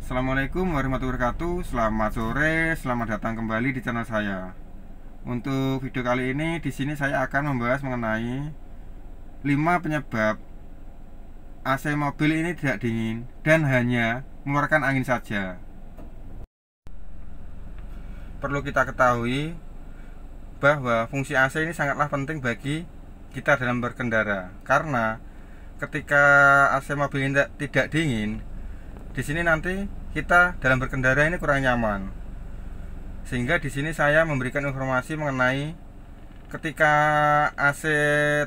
Assalamualaikum warahmatullahi wabarakatuh. Selamat sore, selamat datang kembali di channel saya. Untuk video kali ini di sini saya akan membahas mengenai 5 penyebab AC mobil ini tidak dingin dan hanya mengeluarkan angin saja. Perlu kita ketahui bahwa fungsi AC ini sangatlah penting bagi kita dalam berkendara, karena ketika AC mobil ini tidak dingin, di sini nanti kita dalam berkendara ini kurang nyaman. Sehingga di sini saya memberikan informasi mengenai ketika AC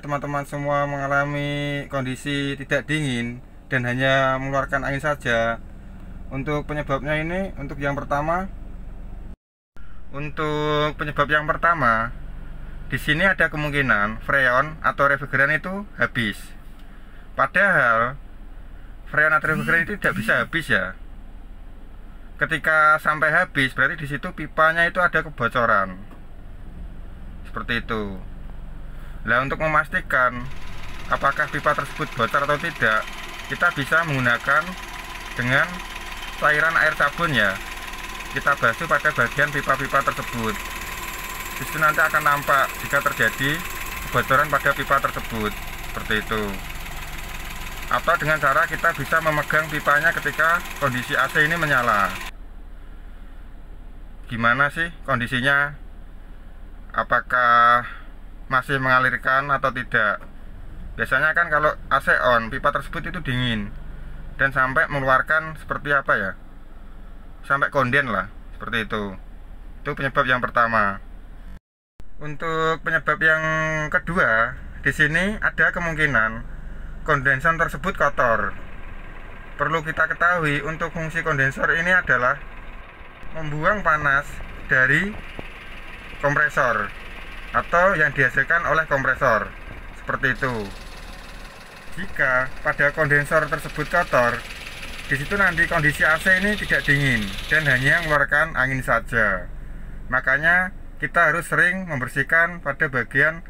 teman-teman semua mengalami kondisi tidak dingin dan hanya mengeluarkan angin saja. Untuk penyebabnya ini, untuk penyebab yang pertama, di sini ada kemungkinan freon atau refrigeran itu habis. Padahal freon atau refrigeran itu tidak bisa habis ya. Ketika sampai habis berarti di situ pipanya itu ada kebocoran. Seperti itu. Nah, untuk memastikan apakah pipa tersebut bocor atau tidak, kita bisa menggunakan dengan cairan air sabun ya. Kita basuh pada bagian pipa-pipa tersebut. Di situ nanti akan nampak jika terjadi kebocoran pada pipa tersebut. Seperti itu. Atau dengan cara kita bisa memegang pipanya ketika kondisi AC ini menyala. Gimana sih kondisinya? Apakah masih mengalirkan atau tidak? Biasanya kan kalau AC on, pipa tersebut itu dingin dan sampai mengeluarkan seperti apa ya? Sampai konden lah, seperti itu. Itu penyebab yang pertama. Untuk penyebab yang kedua, di sini ada kemungkinan kondensor tersebut kotor. Perlu kita ketahui, untuk fungsi kondensor ini adalah membuang panas dari kompresor atau yang dihasilkan oleh kompresor. Seperti itu. Jika pada kondensor tersebut kotor, di situ nanti kondisi AC ini tidak dingin dan hanya mengeluarkan angin saja. Makanya kita harus sering membersihkan pada bagian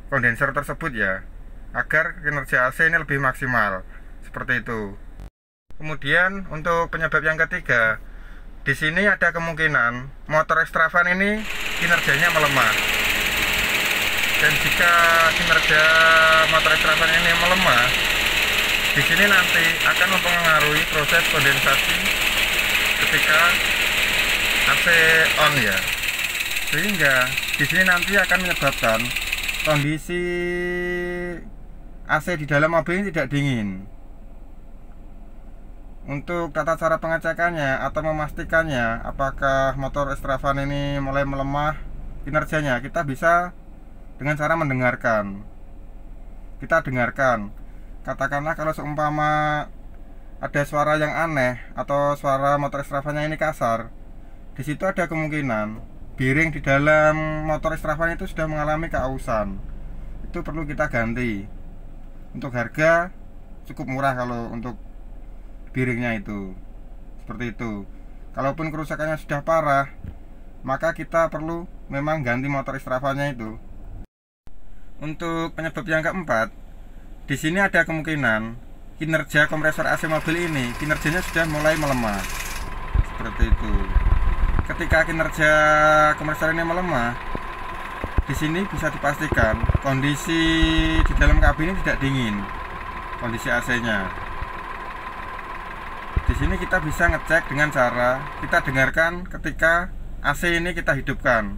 kondensor tersebut ya, agar kinerja AC ini lebih maksimal. Seperti itu. Kemudian untuk penyebab yang ketiga, di sini ada kemungkinan motor ekstravan ini kinerjanya melemah. Dan jika kinerja motor ekstravan ini melemah, di sini nanti akan mempengaruhi proses kondensasi ketika AC on ya. Sehingga di sini nanti akan menyebabkan kondisi AC di dalam mobil ini tidak dingin. Untuk tata cara pengecekannya atau memastikannya apakah motor ekstravan ini mulai melemah kinerjanya, kita bisa dengan cara mendengarkan. Kita dengarkan, katakanlah kalau seumpama ada suara yang aneh atau suara motor ekstravannya ini kasar, di situ ada kemungkinan bearing di dalam motor ekstravan itu sudah mengalami keausan. Itu perlu kita ganti. Untuk harga cukup murah kalau untuk bearingnya itu. Seperti itu. Kalaupun kerusakannya sudah parah, maka kita perlu memang ganti motor ekstravannya itu. Untuk penyebab yang keempat, di sini ada kemungkinan kinerja kompresor AC mobil ini kinerjanya sudah mulai melemah. Seperti itu. Ketika kinerja kompresor ini melemah, di sini bisa dipastikan kondisi di dalam kabin ini tidak dingin, kondisi AC-nya. Di sini kita bisa ngecek dengan cara kita dengarkan ketika AC ini kita hidupkan.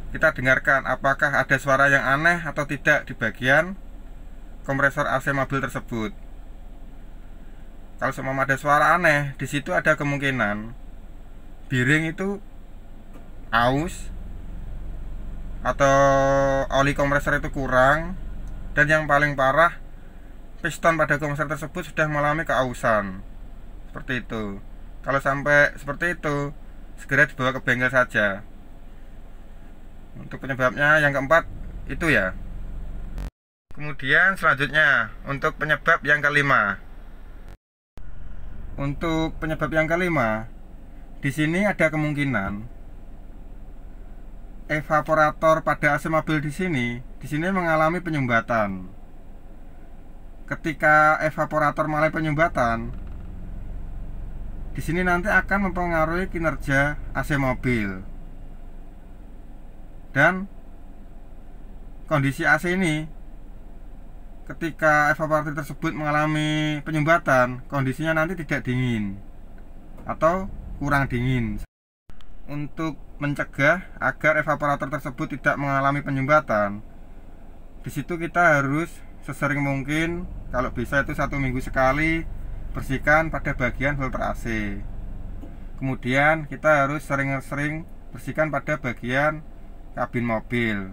Kita dengarkan apakah ada suara yang aneh atau tidak di bagian kompresor AC mobil tersebut. Kalau semua ada suara aneh, di situ ada kemungkinan bearing itu aus atau oli kompresor itu kurang, dan yang paling parah piston pada kompresor tersebut sudah mengalami keausan. Seperti itu. Kalau sampai seperti itu, segera dibawa ke bengkel saja. Untuk penyebabnya yang keempat itu ya. Kemudian selanjutnya untuk penyebab yang kelima. Untuk penyebab yang kelima, di sini ada kemungkinan evaporator pada AC mobil di sini mengalami penyumbatan. Ketika evaporator mulai penyumbatan, di sini nanti akan mempengaruhi kinerja AC mobil. Dan kondisi AC ini ketika evaporator tersebut mengalami penyumbatan, kondisinya nanti tidak dingin atau kurang dingin. Untuk mencegah agar evaporator tersebut tidak mengalami penyumbatan, di situ kita harus sesering mungkin, kalau bisa itu 1 minggu sekali, bersihkan pada bagian filter AC. Kemudian kita harus sering-sering bersihkan pada bagian kabin mobil,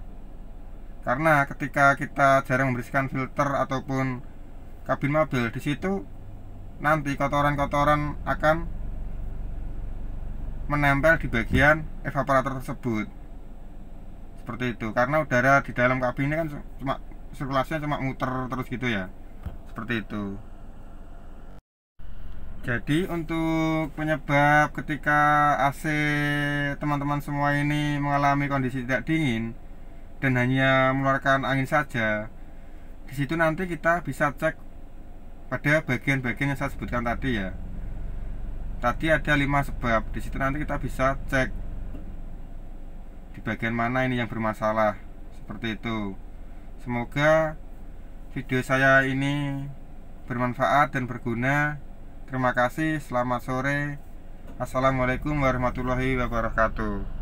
karena ketika kita jarang membersihkan filter ataupun kabin mobil, di situ nanti kotoran-kotoran akan menempel di bagian evaporator tersebut. Seperti itu, karena udara di dalam kabin ini kan cuma sirkulasinya cuma muter terus gitu ya. Seperti itu. Jadi untuk penyebab ketika AC teman-teman semua ini mengalami kondisi tidak dingin dan hanya mengeluarkan angin saja, di situ nanti kita bisa cek pada bagian-bagian yang saya sebutkan tadi ya. Tadi ada 5 sebab. Di situ nanti kita bisa cek di bagian mana ini yang bermasalah. Seperti itu. Semoga video saya ini bermanfaat dan berguna. Terima kasih, selamat sore. Assalamualaikum warahmatullahi wabarakatuh.